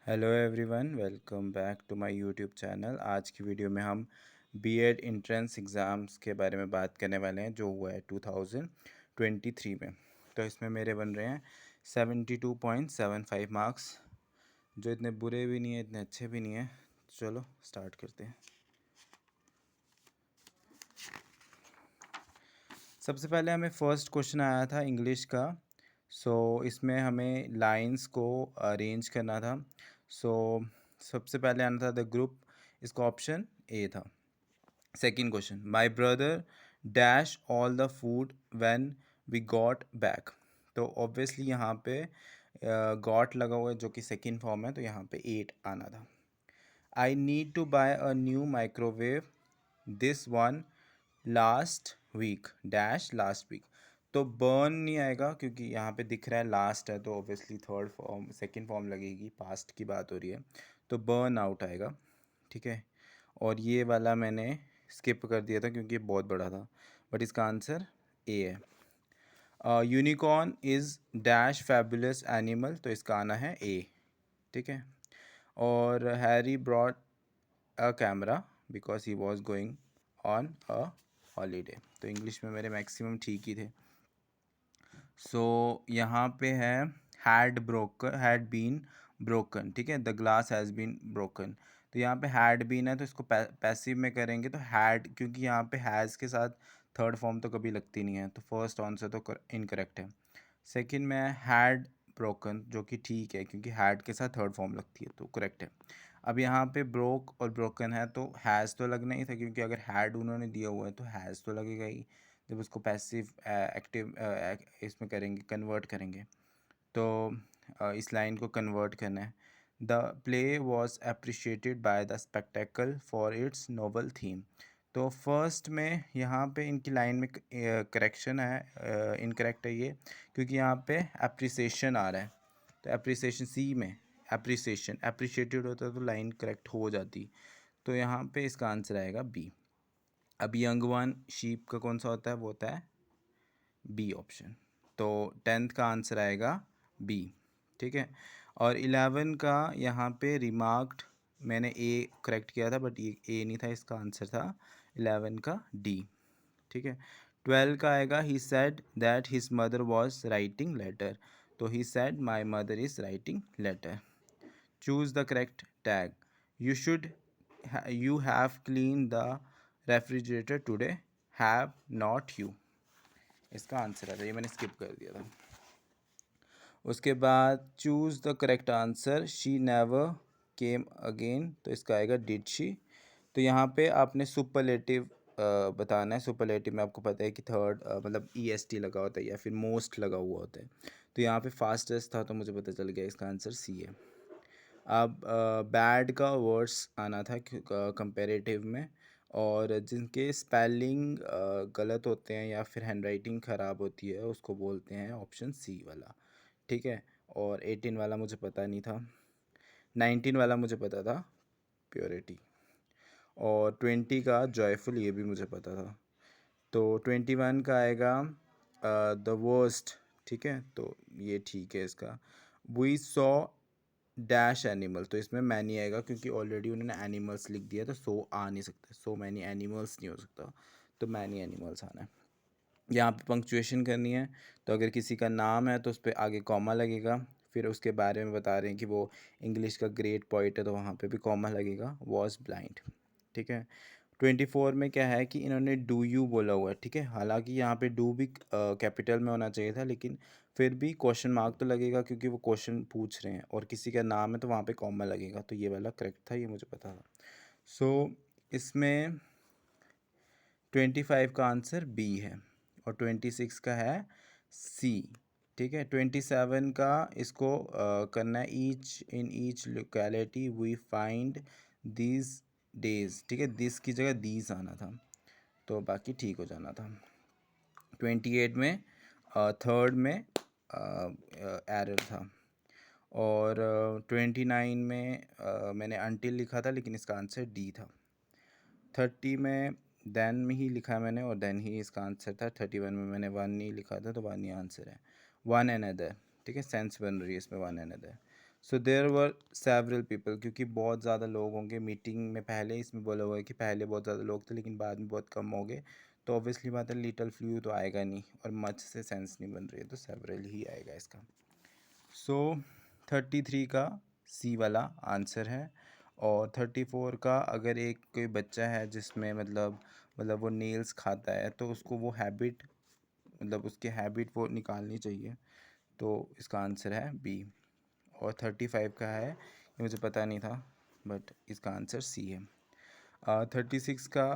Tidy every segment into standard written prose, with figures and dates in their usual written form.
Hello everyone, welcome back to my YouTube channel. आज की video में हम बीएड एंट्रेंस एग्ज़ाम्स के बारे में बात करने वाले हैं जो हुआ है 2023 में। तो इसमें मेरे बन रहे हैं 72.75 मार्क्स, जो इतने बुरे भी नहीं हैं इतने अच्छे भी नहीं हैं। चलो स्टार्ट करते हैं। सबसे पहले हमें फ़र्स्ट क्वेश्चन आया था इंग्लिश का। इसमें हमें लाइंस को अरेंज करना था। सबसे पहले आना था द ग्रुप, इसका ऑप्शन ए था। Second question, my brother dash all the food when we got back. तो ऑब्वियसली यहाँ पे गॉट लगा हुआ है जो कि सेकेंड फॉर्म है, तो यहाँ पे 8 आना था। I need to buy a new microwave this one last week dash last week. तो बर्न नहीं आएगा क्योंकि यहाँ पे दिख रहा है लास्ट है, तो obviously third form second form लगेगी, पास्ट की बात हो रही है, तो बर्न आउट आएगा। ठीक है, और ये वाला मैंने स्किप कर दिया था क्योंकि ये बहुत बड़ा था, बट इसका आंसर ए है। Unicorn is dash fabulous animal, तो इसका आना है ए। ठीक है, और Harry brought a camera because he was going on a holiday. तो इंग्लिश में मेरे मैक्सिमम ठीक ही थे। यहाँ पे है हैड बीन ब्रोकन। ठीक है, the glass has been broken. तो यहाँ पे हैड बीन है, तो इसको पैसिव में करेंगे तो हैड, क्योंकि यहाँ पे हैज़ के साथ थर्ड फॉर्म तो कभी लगती नहीं है, तो फर्स्ट आंसर तो इनकरेक्ट है। सेकंड में हैड ब्रोकन, जो कि ठीक है क्योंकि हैड के साथ थर्ड फॉर्म लगती है, तो करेक्ट है। अब यहाँ पे ब्रोक और ब्रोकन है, तो हैज़ तो लगना ही था क्योंकि अगर हैड उन्होंने दिया हुआ है तो हैज़ तो लगेगा ही जब उसको पैसिव एक्टिव इसमें करेंगे, कन्वर्ट करेंगे। तो इस लाइन को कन्वर्ट करना है। The play was appreciated by the spectacle for its noble theme. तो फर्स्ट में यहाँ पे इनकी लाइन में करेक्शन है, इनकरेक्ट है ये, क्योंकि यहाँ पे अप्रिसिएशन आ रहा है, तो अप्रिसिएशन सी में अप्रिसिएशन अप्रिशिएटेड होता तो लाइन करेक्ट हो जाती, तो यहाँ पे इसका आंसर आएगा बी। अब यंग वन शीप का कौन सा होता है, वो होता है बी ऑप्शन। तो 10th का आंसर आएगा बी। ठीक है, और 11 का यहाँ पे रिमार्क्ड, मैंने ए करेक्ट किया था बट ये ए नहीं था, इसका आंसर था 11 का डी। ठीक है, 12 का आएगा he said that his mother was writing letter. तो he said my mother is writing letter. Choose the correct tag. You should you have clean the refrigerator today, have not you. इसका answer है, ये मैंने skip कर दिया था। उसके बाद choose the correct answer, she never came again, तो इसका आएगा डिड शी। तो यहाँ पे आपने सुपरलेटिव बताना है। सुपरलेटिव में आपको पता है कि थर्ड मतलब EST लगा होता है या फिर मोस्ट लगा हुआ होता है, तो यहाँ पे फास्टेस्ट था तो मुझे पता चल गया इसका आंसर सी है। अब बैड का वर्ड्स आना था कंपेरेटिव में, और जिनके स्पेलिंग गलत होते हैं या फिर हैंडराइटिंग ख़राब होती है उसको बोलते हैं ऑप्शन सी वाला। ठीक है, और 18 वाला मुझे पता नहीं था, 19 वाला मुझे पता था प्योरिटी, और 20 का जॉयफुल ये भी मुझे पता था। तो 21 का आएगा द वर्स्ट। ठीक है, तो ये ठीक है इसका। वी सॉ डैश एनिमल, तो इसमें मैनी आएगा क्योंकि ऑलरेडी उन्होंने एनिमल्स लिख दिया, तो सो आ नहीं सकता, सो मैनी एनिमल्स नहीं हो सकता, तो मैनी एनिमल्स आना है। यहाँ पे पंक्चुएशन करनी है, तो अगर किसी का नाम है तो उस पर आगे कॉमा लगेगा, फिर उसके बारे में बता रहे हैं कि वो इंग्लिश का ग्रेट पोइट है तो वहाँ पे भी कॉमा लगेगा, वॉज ब्लाइंड। ठीक है, 24 में क्या है कि इन्होंने डू यू बोला हुआ है। ठीक है, हालांकि यहाँ पे डू भी कैपिटल में होना चाहिए था, लेकिन फिर भी क्वेश्चन मार्क तो लगेगा क्योंकि वो क्वेश्चन पूछ रहे हैं और किसी का नाम है तो वहाँ पे कॉमा लगेगा, तो ये वाला करेक्ट था, ये मुझे पता था। इसमें 25 का आंसर बी है और 26 का है सी। ठीक है, 27 का इसको करना है, each locality we find these days. ठीक है, दिस की जगह दीज आना था, तो बाकी ठीक हो जाना था। 28 में थर्ड में एरर था, और 29 में मैंने अनटिल लिखा था लेकिन इसका आंसर डी था। 30 में देन में ही लिखा मैंने और देन ही इसका आंसर था। 31 में मैंने वन नहीं लिखा था तो वन ही आंसर है, वन एन अदर। ठीक है, सेंस बन रही है इसमें one another. So there were several people, क्योंकि बहुत ज़्यादा लोग होंगे मीटिंग में। पहले इसमें बोला हुआ है कि पहले बहुत ज़्यादा लोग थे लेकिन बाद में बहुत कम हो गए, तो ऑब्वियसली बात है लिटल फ्लू तो आएगा नहीं, और मच से सेंस नहीं बन रही है, तो सेवरल ही आएगा इसका। सो 33 का सी वाला आंसर है। और 34 का, अगर एक कोई बच्चा है जिसमें मतलब वो नेल्स खाता है, तो उसको वो हैबिट, मतलब उसकी हैबिट वो निकालनी चाहिए, तो इसका आंसर है बी। और 35 का है, ये मुझे पता नहीं था, बट इसका आंसर सी है। 36 का,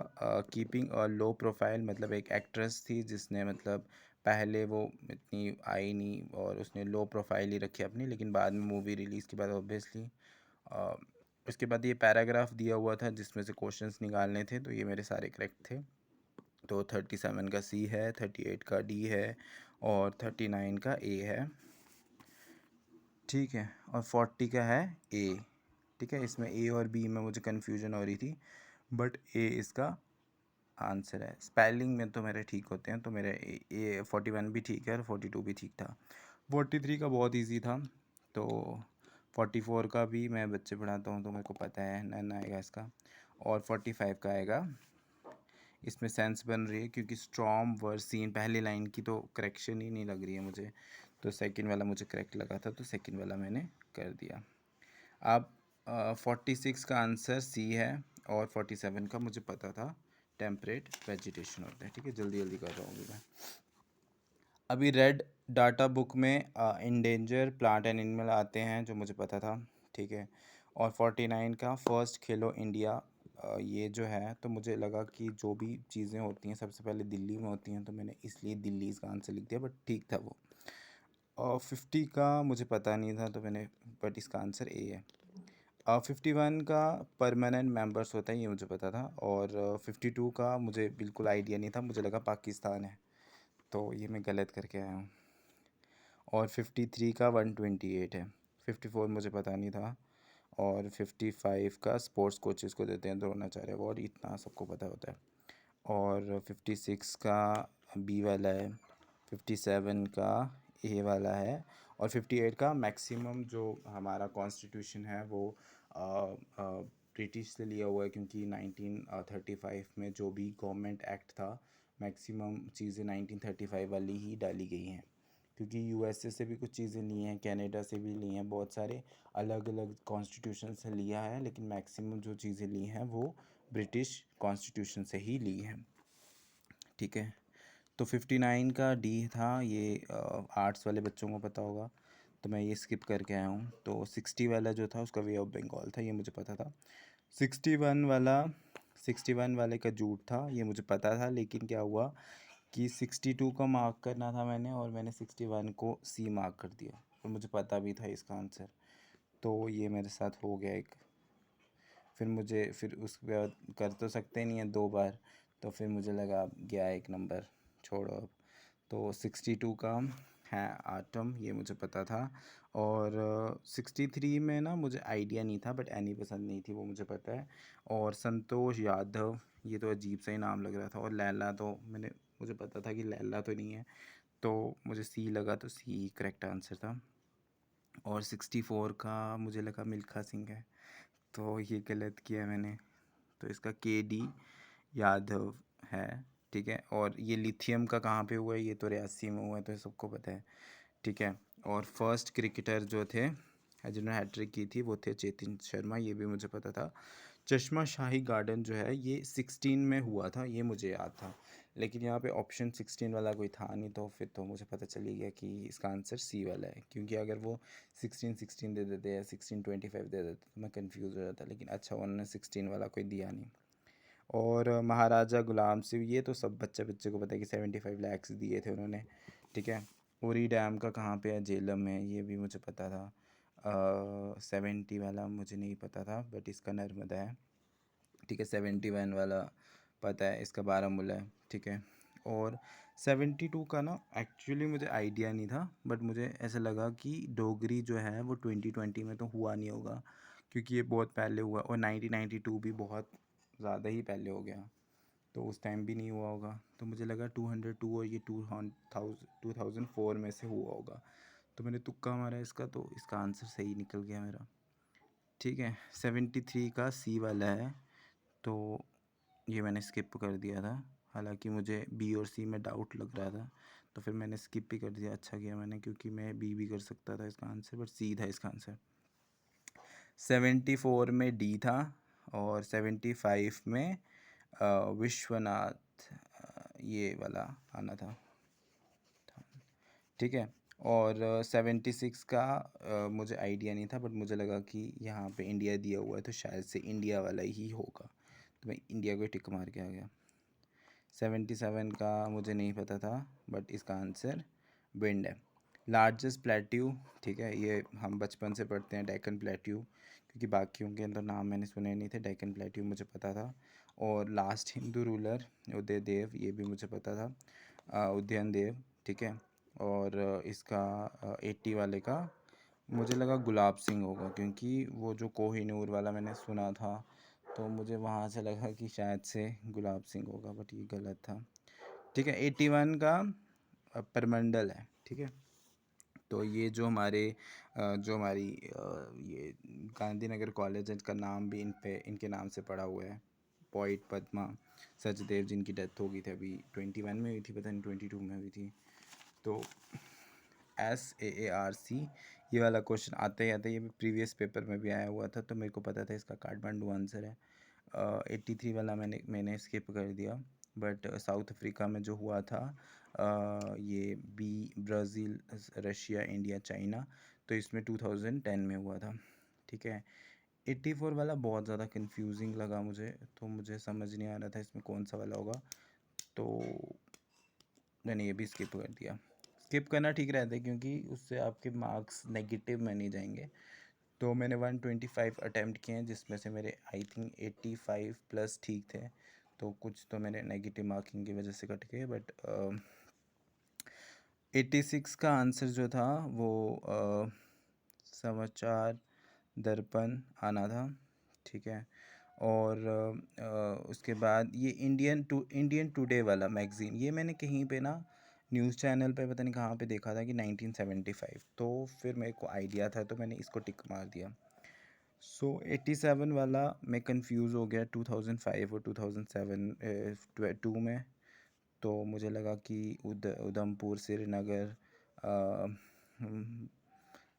कीपिंग अ लो प्रोफाइल, मतलब एक एक्ट्रेस थी जिसने मतलब पहले वो इतनी आई नहीं और उसने लो प्रोफाइल ही रखी अपनी, लेकिन बाद में मूवी रिलीज़ के बाद ऑब्वियसली उसके बाद ये पैराग्राफ दिया हुआ था जिसमें से क्वेश्चंस निकालने थे, तो ये मेरे सारे करेक्ट थे। तो 37 का सी है, 38 का डी है, और 39 का ए है, ठीक है। और 40 का है ए, ठीक है। इसमें ए और बी में मुझे कन्फ्यूजन हो रही थी, बट ए इसका आंसर है। स्पेलिंग में तो मेरे ठीक होते हैं, तो मेरे ए 41 भी ठीक है और 42 भी ठीक था। 43 का बहुत इजी था, तो 44 का भी मैं बच्चे पढ़ाता हूँ तो मेरे को पता है नन आएगा इसका। और 45 का आएगा। इसमें सेंस बन रही है क्योंकि स्ट्रॉम वर सीन, पहली लाइन की तो करेक्शन ही नहीं लग रही है मुझे, तो सेकंड वाला मुझे करेक्ट लगा था, तो सेकंड वाला मैंने कर दिया। अब 46 का आंसर सी है, और 47 का मुझे पता था टेम्परेट वेजिटेशन होता है, ठीक है। जल्दी जल्दी कर रहा हूँ मैं। अभी रेड डाटा बुक में इंडेंजर प्लांट एंड एनिमल आते हैं, जो मुझे पता था, ठीक है। और 49 का फर्स्ट खेलो इंडिया, ये जो है, तो मुझे लगा कि जो भी चीज़ें होती हैं सबसे पहले दिल्ली में होती हैं, तो मैंने इसलिए दिल्ली इसका आंसर लिख दिया, बट ठीक था वो। और 50 का मुझे पता नहीं था, तो मैंने, बट इसका आंसर ए है। 51 का परमानेंट मेंबर्स होता है, ये मुझे पता था। और 52 का मुझे बिल्कुल आइडिया नहीं था, मुझे लगा पाकिस्तान है, तो ये मैं गलत करके आया हूँ। और 53 का 128 है। 54 मुझे पता नहीं था। और 55 का स्पोर्ट्स कोचेज़ को देते हैं द्रोणाचार्य अवार्ड, इतना सबको पता होता है। और 56 का बी वाला है। 57 का ए वाला है। और 58 का मैक्सिमम जो हमारा कॉन्स्टिट्यूशन है वो ब्रिटिश से लिया हुआ है, क्योंकि 1935 में जो भी गवर्नमेंट एक्ट था, मैक्सिमम चीज़ें 1935 वाली ही डाली गई हैं, क्योंकि यूएसए से भी कुछ चीज़ें ली हैं, कनाडा से भी ली हैं, बहुत सारे अलग अलग कॉन्स्टिट्यूशन से लिया है, लेकिन मैक्सिमम जो चीज़ें ली हैं वो ब्रिटिश कॉन्स्टिट्यूशन से ही ली हैं, ठीक है। तो 59 का डी था, ये आर्ट्स वाले बच्चों को पता होगा, तो मैं ये स्किप करके आया हूँ। तो 60 वाला जो था उसका वे ऑफ बंगाल था, ये मुझे पता था। 61 वाला, 61 वाले का जूट था, ये मुझे पता था, लेकिन क्या हुआ कि 62 का मार्क करना था मैंने, और मैंने 61 को सी मार्क कर दिया, और मुझे पता भी था इसका आंसर, तो ये मेरे साथ हो गया एक। फिर उसके बाद कर तो सकते नहीं है दो बार, तो फिर मुझे लगा अब गया एक नंबर, छोड़ो अब। तो 62 का है आटम, ये मुझे पता था। और 63 में ना मुझे आइडिया नहीं था, बट एनी पसंद नहीं थी, वो मुझे पता है। और संतोष यादव, ये तो अजीब सा ही नाम लग रहा था। और लैला, तो मुझे पता था कि लैला तो नहीं है, तो मुझे सी लगा, तो सी करेक्ट आंसर था। और 64 का मुझे लगा मिल्खा सिंह है, तो ये गलत किया मैंने, तो इसका के डी यादव है, ठीक है। और ये लिथियम का कहाँ पे हुआ है, ये तो रियासी में हुआ है, तो ये सबको पता है, ठीक है। और फर्स्ट क्रिकेटर जो थे जिन्होंने हैट्रिक की थी वो थे चेतन शर्मा, ये भी मुझे पता था। चश्मा शाही गार्डन जो है ये 16 में हुआ था, ये मुझे याद था, लेकिन यहाँ पे ऑप्शन 16 वाला कोई था नहीं, तो फिर तो मुझे पता चल ही गया कि इसका आंसर सी वाला है, क्योंकि अगर वो 16 दे देते या 1625 दे देते तो मैं कंफ्यूज हो जाता, लेकिन अच्छा उन्होंने 16 वाला कोई दिया नहीं। और महाराजा गुलाम सिंह, ये तो सब बच्चे बच्चे को पता है कि 75 लैक्स दिए थे उन्होंने, ठीक है। उरी डैम का कहाँ पे है, झेलम में, ये भी मुझे पता था। 70 वाला मुझे नहीं पता था, बट इसका नर्मदा है, ठीक है। 71 वाला पता है, इसका बारामूला है, ठीक है। और 72 का ना एक्चुअली मुझे आइडिया नहीं था, बट मुझे ऐसा लगा कि डोगरी जो है वो 2020 में तो हुआ नहीं होगा, क्योंकि ये बहुत पहले हुआ, और 1992 भी बहुत ज़्यादा ही पहले हो गया, तो उस टाइम भी नहीं हुआ होगा, तो मुझे लगा 202 और ये 2004 में से हुआ होगा, तो मैंने तुक्का मारा इसका, तो इसका आंसर सही निकल गया मेरा। ठीक है, 73 का सी वाला है, तो ये मैंने स्किप कर दिया था। हालांकि मुझे बी और सी में डाउट लग रहा था, तो फिर मैंने स्किप ही कर दिया। अच्छा किया मैंने, क्योंकि मैं बी भी कर सकता था इसका आंसर, बट सी था इसका आंसर। 74 में डी था, और 75 में विश्वनाथ, ये वाला आना था। ठीक है, और 76 का मुझे आइडिया नहीं था, बट मुझे लगा कि यहाँ पे इंडिया दिया हुआ है, तो शायद से इंडिया वाला ही होगा, तो मैं इंडिया को टिक मार के आ गया। 77 का मुझे नहीं पता था, बट इसका आंसर विंड है। लार्जेस्ट प्लेट्यू, ठीक है, ये हम बचपन से पढ़ते हैं, डेक्कन प्लेट्यू, क्योंकि बाकियों के अंदर नाम मैंने सुने नहीं थे, डेक्कन प्लेट्यू मुझे पता था। और लास्ट हिंदू रूलर उदय देव, ये भी मुझे पता था, उदयन देव। ठीक है, और इसका 80 वाले का मुझे लगा गुलाब सिंह होगा, क्योंकि वो जो कोहिनूर वाला मैंने सुना था, तो मुझे वहाँ से लगा कि शायद से गुलाब सिंह होगा, बट ये गलत था। ठीक है, 81 का परमंडल है। ठीक है, तो ये जो हमारे जो हमारी ये गांधीनगर कॉलेज है, इसका नाम भी इनके नाम से पड़ा हुआ है। पोइट पद्मा सचदेव, जिनकी डेथ हो गई थी अभी 21 में हुई थी, पता नहीं 22 में हुई थी। तो SAARC, ये वाला क्वेश्चन आते ही आते, ये प्रीवियस पेपर में भी आया हुआ था, तो मेरे को पता था इसका काठमांडू आंसर है। 83 वाला मैंने स्किप कर दिया, बट साउथ अफ्रीका में जो हुआ था, ये B Brazil Russia India China, तो इसमें 2010 में हुआ था। ठीक है, 84 वाला बहुत ज़्यादा कंफ्यूजिंग लगा मुझे, तो मुझे समझ नहीं आ रहा था इसमें कौन सा वाला होगा, तो मैंने ये भी स्किप कर दिया। स्किप करना ठीक रहता है, क्योंकि उससे आपके मार्क्स नेगेटिव में नहीं जाएंगे। तो मैंने 125 अटैम्प्ट किए हैं, जिसमें से मेरे आई थिंक 85 प्लस ठीक थे, तो कुछ तो मेरे नेगेटिव मार्किंग की वजह से कट गए, बट 86 का आंसर जो था वो समाचार दर्पण आना था। ठीक है, और उसके बाद ये इंडियन टुडे वाला मैगज़ीन, ये मैंने कहीं पे ना न्यूज़ चैनल पे पता नहीं कहाँ पे देखा था कि 1975, तो फिर मेरे को आइडिया था, तो मैंने इसको टिक मार दिया। 87 वाला मैं कंफ्यूज हो गया 2005 और 2007 टू में, तो मुझे लगा कि उधमपुर श्रीनगर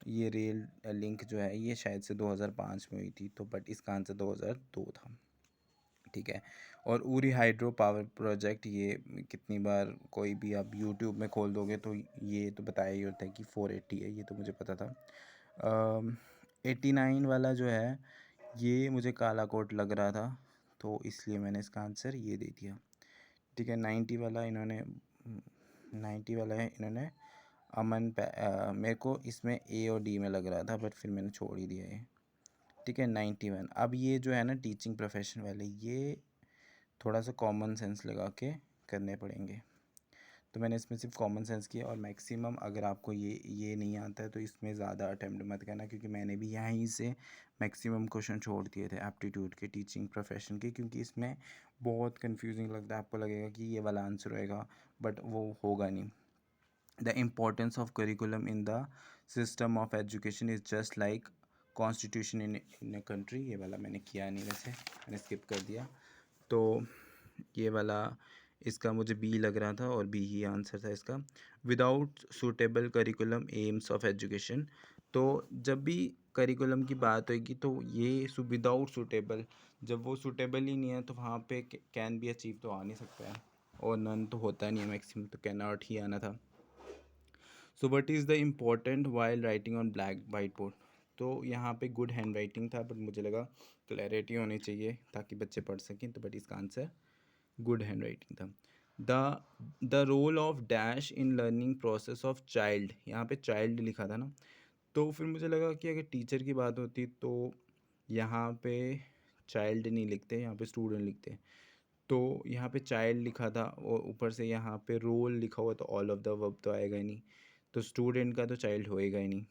ये रेल लिंक जो है, ये शायद से 2005 में हुई थी, तो बट इसका आंसर 2002 था। ठीक है, और उरी हाइड्रो पावर प्रोजेक्ट, ये कितनी बार कोई भी आप यूट्यूब में खोल दोगे तो ये तो बताया ही होता है कि 480 है, ये तो मुझे पता था। 89 वाला जो है, ये मुझे काला कोट लग रहा था, तो इसलिए मैंने इसका आंसर ये दे दिया। ठीक है, 90 वाला है इन्होंने मेरे को इसमें ए और डी में लग रहा था, बट फिर मैंने छोड़ ही दिया ये। ठीक है, 91। अब ये जो है ना टीचिंग प्रोफेशन वाले, ये थोड़ा सा कॉमन सेंस लगा के करने पड़ेंगे, तो मैंने इसमें सिर्फ कॉमन सेंस किया। और मैक्सिमम अगर आपको ये नहीं आता है, तो इसमें ज़्यादा अटैम्प्ट मत करना, क्योंकि मैंने भी यहीं से मैक्सिमम क्वेश्चन छोड़ दिए थे एप्टीट्यूड के, टीचिंग प्रोफेशन के, क्योंकि इसमें बहुत कंफ्यूजिंग लगता है। आपको लगेगा कि ये वाला आंसर होएगा, बट वो होगा नहीं। The importance of curriculum in the system of education is just like constitution in a country, ये वाला मैंने किया नहीं, वैसे मैंने स्किप कर दिया। तो ये वाला इसका मुझे बी लग रहा था, और बी ही आंसर था इसका। Without suitable curriculum AIIMS of education, तो जब भी करिकुलम की बात होगी, तो ये विदाउट सूटेबल, जब वो सूटेबल ही नहीं है, तो वहाँ पे कैन बी अचीव तो आ नहीं सकता है, और नन तो होता नहीं है, मैक्सिमम तो कैन नॉट ही आना था। So what is the important while writing on black white board, तो यहाँ पे गुड हैंड राइटिंग था, बट मुझे लगा क्लैरिटी होनी चाहिए ताकि बच्चे पढ़ सकें, तो बट इसका आंसर गुड हैंड राइटिंग था। The role of dash in learning process of child, यहाँ पे चाइल्ड लिखा था ना, तो फिर मुझे लगा कि अगर टीचर की बात होती तो यहाँ पे चाइल्ड नहीं लिखते, यहाँ पे स्टूडेंट लिखते, तो यहाँ पे चाइल्ड लिखा था, और ऊपर से यहाँ पे रोल लिखा हुआ, तो ऑल ऑफ द वर्ब तो आएगा ही नहीं, तो स्टूडेंट का तो चाइल्ड होएगा ही नहीं,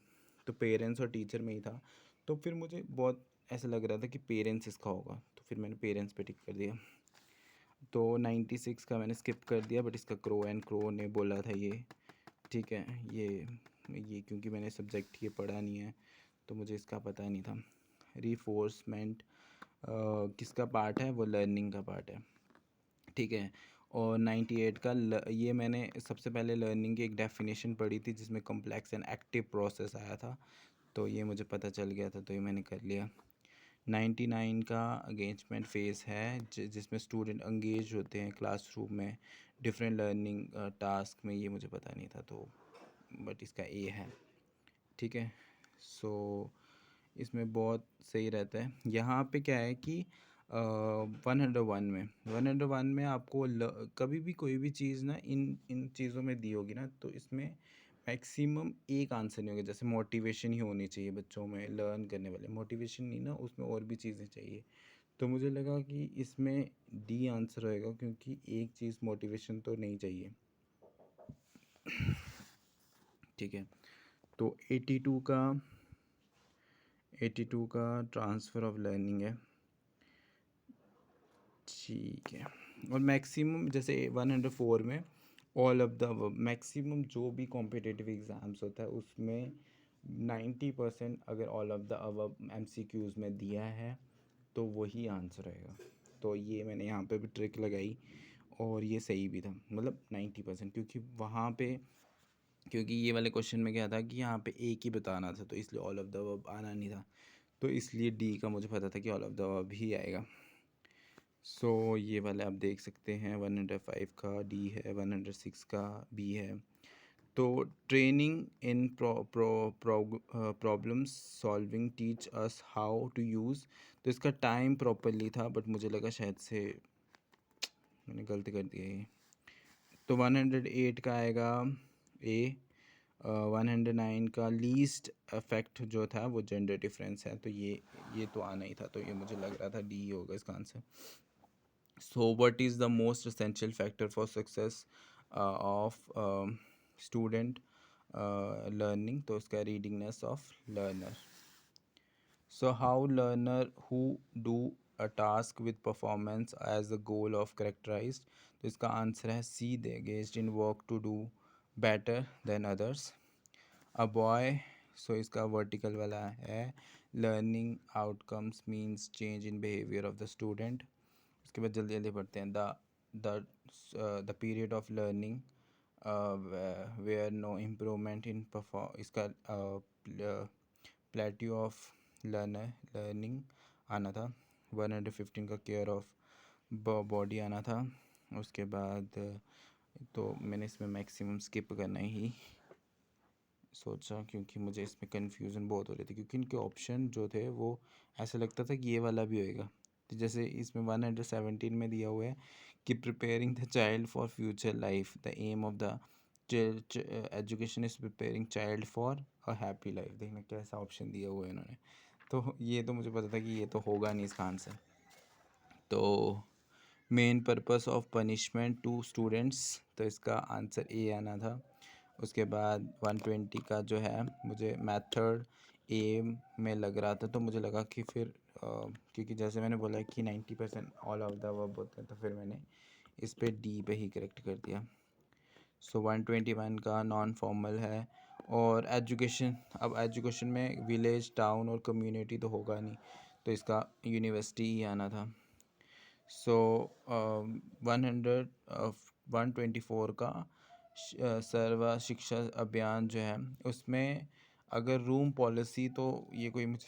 तो पेरेंट्स और टीचर में ही था। तो फिर मुझे बहुत ऐसा लग रहा था कि पेरेंट्स इसका होगा, तो फिर मैंने पेरेंट्स पे टिक कर दिया। तो 96 का मैंने स्किप कर दिया, बट इसका क्रो एंड क्रो ने बोला था ये। ठीक है, ये ये क्योंकि मैंने सब्जेक्ट ये पढ़ा नहीं है तो मुझे इसका पता नहीं था। रीफोर्समेंट किसका पार्ट है? वो लर्निंग का पार्ट है, ठीक है। और 98 का ये मैंने सबसे पहले लर्निंग की एक डेफिनेशन पढ़ी थी जिसमें कॉम्प्लेक्स एंड एक्टिव प्रोसेस आया था, तो ये मुझे पता चल गया था, तो ये मैंने कर लिया। 99 का अगेंजमेंट फेज़ है जिसमें स्टूडेंट अंगेज होते हैं क्लासरूम में डिफरेंट लर्निंग टास्क में, ये मुझे पता नहीं था, तो बट इसका ए है, ठीक है। सो इसमें बहुत सही रहता है। यहाँ पे क्या है कि 101 में आपको कभी भी कोई भी चीज़ ना इन इन चीज़ों में दी होगी ना, तो इसमें मैक्सिमम एक आंसर नहीं होगा। जैसे मोटिवेशन ही होनी चाहिए बच्चों में, लर्न करने वाले मोटिवेशन नहीं ना, उसमें और भी चीज़ें चाहिए। तो मुझे लगा कि इसमें डी आंसर होएगा क्योंकि एक चीज़ मोटिवेशन तो नहीं चाहिए, ठीक है। तो 82 का ट्रांसफ़र ऑफ लर्निंग है, ठीक है। और मैक्सिमम जैसे 104 में ऑल ऑफ द मैक्सिमम जो भी कॉम्पिटिटिव एग्ज़ाम्स होता है उसमें 90% अगर all of the above MCQs में दिया है तो वही आंसर रहेगा। तो ये मैंने यहाँ पे भी ट्रिक लगाई और ये सही भी था, मतलब 90%, क्योंकि वहाँ पे क्योंकि ये वाले क्वेश्चन में क्या था कि यहाँ पे एक ही बताना था, तो इसलिए ऑल ऑफ द अबव आना नहीं था, तो इसलिए डी का मुझे पता था कि ऑल ऑफ द अबव ही आएगा। सो ये वाले आप देख सकते हैं, 105 का डी है, 106 का बी है। तो training in problem solving teach us how to use, तो इसका टाइम प्रॉपरली था बट मुझे लगा शायद से मैंने गलती कर दी है ये। तो 108 का आएगा ए। 109 का लीस्ट अफेक्ट जो था वो जेंडर डिफरेंस है, तो ये तो आना ही था, तो ये मुझे लग रहा था डी होगा इसका answer. So what is the most essential factor for success of student learning? तो इसका readiness of learner. So how learner who do a task with performance as a goal of characterized, तो इसका answer है सी, they engaged in work to do better than others. A boy, so इसका vertical वाला है learning outcomes means change in behavior of the student. उसके बाद जल्दी जल्दी पढ़ते हैं। The period of learning where no improvement in perform, इसका प्लेट्यू ऑफ लर्निंग आना था। 115 का केयर ऑफ बॉडी आना था। उसके बाद तो मैंने इसमें मैक्सिमम स्किप करना ही सोचा क्योंकि मुझे इसमें कन्फ्यूज़न बहुत हो रही थी, क्योंकि इनके ऑप्शन जो थे वो ऐसा लगता था कि ये वाला भी होएगा। तो जैसे इसमें 117 में दिया हुआ है कि preparing the child for future life, the aim of the education is preparing child for a happy life. देखना कैसा ऑप्शन दिया हुआ है इन्होंने, तो ये तो मुझे पता था कि ये तो होगा नहीं इसका आंसर। तो main purpose of punishment to students, तो इसका आंसर ए आना था। उसके बाद 120 का जो है मुझे मेथड ए में लग रहा था, तो मुझे लगा कि फिर क्योंकि जैसे मैंने बोला कि 90% ऑल ऑफ द वर्ब होते हैं, तो फिर मैंने इस पे डी पे ही करेक्ट कर दिया। सो 121 का नॉन फॉर्मल है। और एजुकेशन, अब एजुकेशन में विलेज, टाउन और कम्युनिटी तो होगा नहीं, तो इसका यूनिवर्सिटी ही आना था। सो 124 का सर्व शिक्षा अभियान जो है उसमें अगर रूम पॉलिसी, तो ये कोई मुझे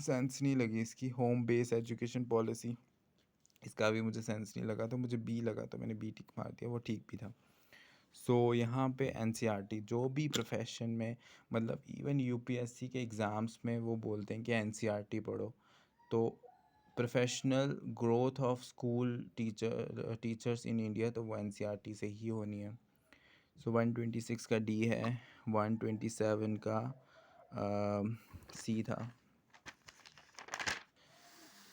सेंस नहीं लगी इसकी। होम बेस एजुकेशन पॉलिसी, इसका भी मुझे सेंस नहीं लगा, तो मुझे बी लगा, तो मैंने बी टिक मार दिया, वो ठीक भी था। सो यहाँ पे NCERT जो भी प्रोफेशन में, मतलब इवन UPSC के एग्ज़ाम्स में वो बोलते हैं कि NCERT पढ़ो, तो professional growth of school teachers in India, तो वो NCERT से ही होनी है। सो 126 का डी है, 127 का सी था,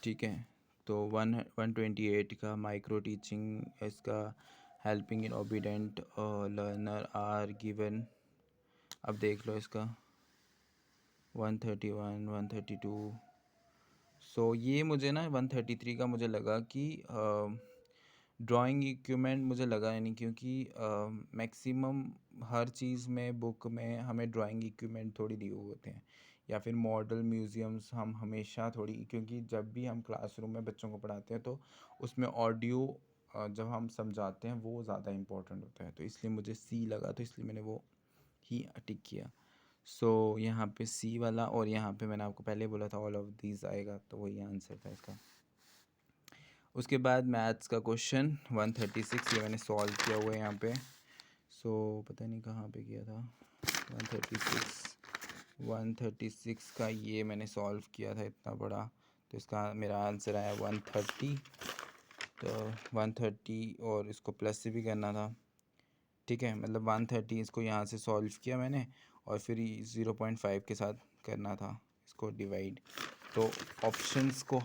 ठीक है। तो 128 का माइक्रो टीचिंग, इसका helping in obedient learner are given, अब देख लो इसका 131, 132। सो ये मुझे ना 133 का मुझे लगा कि ड्राइंग इक्विपमेंट मुझे लगा ही नहीं, क्योंकि मैक्सिमम हर चीज़ में बुक में हमें ड्राइंग इक्विपमेंट थोड़ी दिए हुए होते हैं, या फिर मॉडल म्यूज़ियम्स हम हमेशा थोड़ी, क्योंकि जब भी हम क्लासरूम में बच्चों को पढ़ाते हैं तो उसमें ऑडियो जब हम समझाते हैं वो ज़्यादा इम्पोर्टेंट होता है, तो इसलिए मुझे सी लगा, तो इसलिए मैंने वो ही टिक किया। सो यहाँ पे सी वाला, और यहाँ पे मैंने आपको पहले बोला था ऑल ऑफ दीज आएगा, तो वही आंसर था इसका। उसके बाद मैथ्स का क्वेश्चन 136, ये मैंने सॉल्व किया हुआ है यहाँ पे। सो पता नहीं कहाँ पे किया था, 136 का ये मैंने सॉल्व किया था इतना बड़ा, तो इसका मेरा आंसर आया 130। तो 130 और इसको प्लस से भी करना था, ठीक है, मतलब 130 इसको यहाँ से सॉल्व किया मैंने, और फिर 0.5 के साथ करना था इसको डिवाइड। तो ऑप्शंस को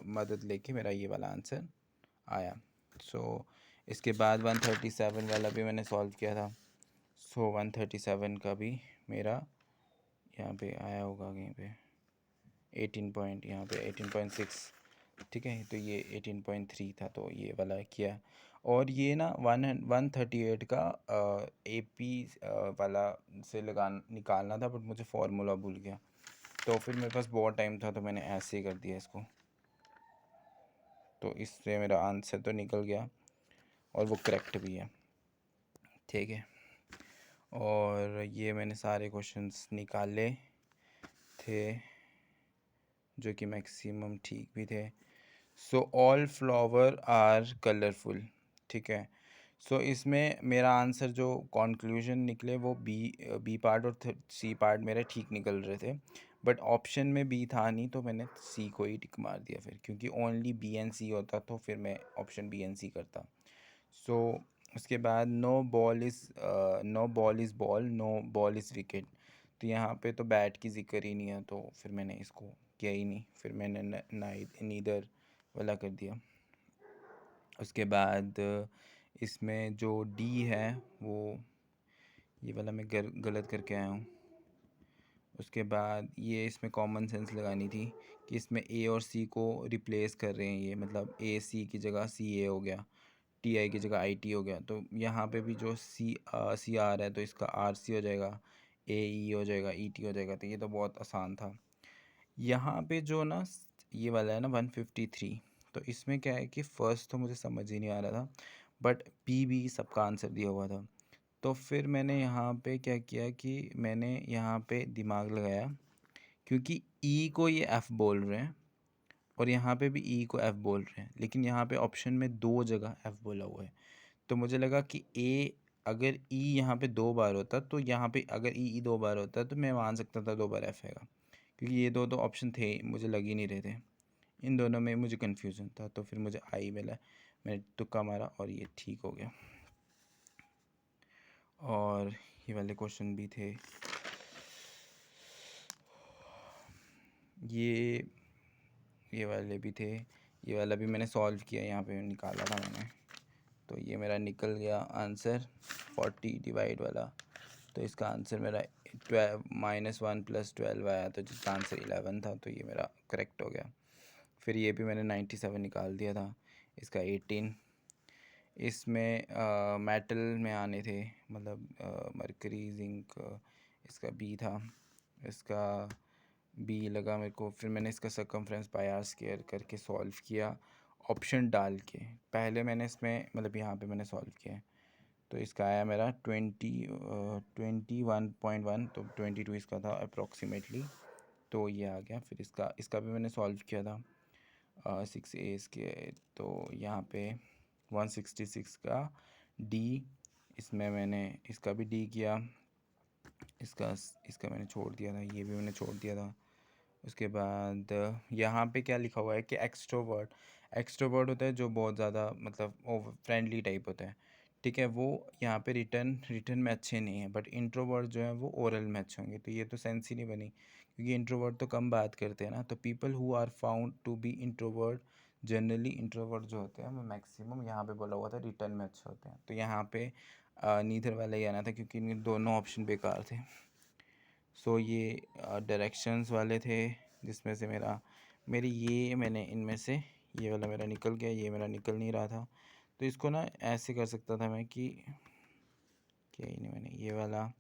मदद लेके मेरा ये वाला आंसर आया। सो इसके बाद 137 वाला भी मैंने सॉल्व किया था। सो 137 का भी मेरा यहाँ पे आया होगा कहीं पे 18 पॉइंट, यहाँ पे 18.6, ठीक है, तो ये 18.3 था, तो ये वाला किया। और ये ना 138 का AP वाला से निकालना था, बट मुझे फार्मूला भूल गया, तो फिर मेरे पास बहुत टाइम था, तो मैंने ऐसे ही कर दिया इसको, तो इससे मेरा आंसर तो निकल गया और वो करेक्ट भी है, ठीक है। और ये मैंने सारे क्वेश्चंस निकाले थे जो कि मैक्सिमम ठीक भी थे। So all flower are colourful, ठीक है। सो इसमें मेरा आंसर जो कंक्लूजन निकले वो बी पार्ट और सी पार्ट मेरे ठीक निकल रहे थे, बट ऑप्शन में बी था नहीं, तो मैंने सी को ही टिक मार दिया फिर, क्योंकि ओनली बी एंड सी होता तो फिर मैं ऑप्शन बी एंड सी करता। सो उसके बाद no ball is ball, no ball is wicket, तो यहाँ पे तो बैट की जिक्र ही नहीं है, तो फिर मैंने इसको किया ही नहीं, फिर मैंने नीदर वाला कर दिया। उसके बाद इसमें जो डी है वो ये वाला मैं गलत करके आया हूँ। उसके बाद ये इसमें कॉमन सेंस लगानी थी कि इसमें ए और सी को रिप्लेस कर रहे हैं, ये मतलब ए सी की जगह सी ए हो गया, टी आई की जगह आई टी हो गया, तो यहाँ पे भी जो सी आर है तो इसका आर सी हो जाएगा, ए ई हो जाएगा, ई टी हो जाएगा, तो ये तो बहुत आसान था। यहाँ पे जो ना ये वाला है ना 153, तो इसमें क्या है कि फ़र्स्ट तो मुझे समझ ही नहीं आ रहा था, बट पी भी सबका आंसर दिया हुआ था, तो फिर मैंने यहाँ पे क्या किया कि मैंने यहाँ पे दिमाग लगाया, क्योंकि ई को ये एफ़ बोल रहे हैं और यहाँ पे भी ई को एफ़ बोल रहे हैं, लेकिन यहाँ पे ऑप्शन में दो जगह एफ़ बोला हुआ है, तो मुझे लगा कि ए अगर ई यहाँ पे दो बार होता, तो यहाँ पे अगर ई दो बार होता तो मैं मान सकता था दो बार एफ़ आएगा, क्योंकि ये दो तो ऑप्शन थे मुझे लग ही नहीं रहे थे, इन दोनों में मुझे कन्फ्यूज़न था, तो फिर मुझे आई मिला, मैंने तुक्का मारा और ये ठीक हो गया। और ये वाले क्वेश्चन भी थे, ये वाले भी थे, ये वाला भी मैंने सॉल्व किया, यहाँ पे निकाला था मैंने, तो ये मेरा निकल गया आंसर 40 डिवाइड वाला, तो इसका आंसर मेरा 12 -1 + 12 आया, तो जिसका आंसर 11 था, तो ये मेरा करेक्ट हो गया। फिर ये भी मैंने 97 निकाल दिया था, इसका 18, इसमें मेटल में आने थे, मतलब मरकरी जिंक, इसका बी था, इसका बी लगा मेरे को, फिर मैंने इसका सर्कमफ्रेंस बाय आर स्क्वायर करके सॉल्व किया ऑप्शन डाल के, पहले मैंने इसमें मतलब यहाँ पे मैंने सॉल्व किया है, तो इसका आया मेरा 21.1, तो 22 इसका था अप्रॉक्सीमेटली, तो ये आ गया। फिर इसका भी मैंने सॉल्व किया था 6A इसके, तो यहाँ पे 166 का डी, इसमें मैंने इसका भी डी किया, इसका इसका मैंने छोड़ दिया था, ये भी मैंने छोड़ दिया था। उसके बाद यहाँ पे क्या लिखा हुआ है कि एक्सट्रोवर्ट होता है जो बहुत ज़्यादा मतलब फ्रेंडली टाइप होता है, ठीक है, वो यहाँ पे रिटर्न में अच्छे नहीं है, बट इंट्रोवर्ट जो है वो ओरल में अच्छे होंगे, तो ये तो सेंस ही नहीं बनी, क्योंकि इंट्रोवर्ट तो कम बात करते हैं ना, तो people who are found to be introvert generally, introvert जो होते हैं वो मैक्सिमम यहाँ पे बोला हुआ था रिटर्न में अच्छे होते हैं, तो यहाँ पे नीदर वाला ही आना था, क्योंकि इनके दोनों ऑप्शन बेकार थे। सो ये डायरेक्शंस वाले थे, जिसमें से मैंने इनमें से ये वाला मेरा निकल गया, ये मेरा निकल नहीं रहा था, तो इसको ना ऐसे कर सकता था मैं कि क्या ही नहीं, मैंने ये वाला,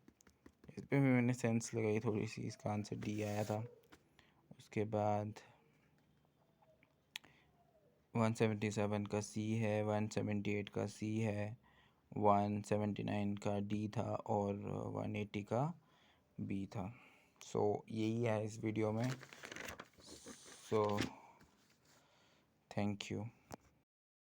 इस पर भी मैंने सेंस लगाई थोड़ी सी, इसका आंसर डी आया था। उसके बाद 177 का सी है, 178 का सी है, 179 का डी था और 180 का बी था। सो यही है इस वीडियो में। So thank you.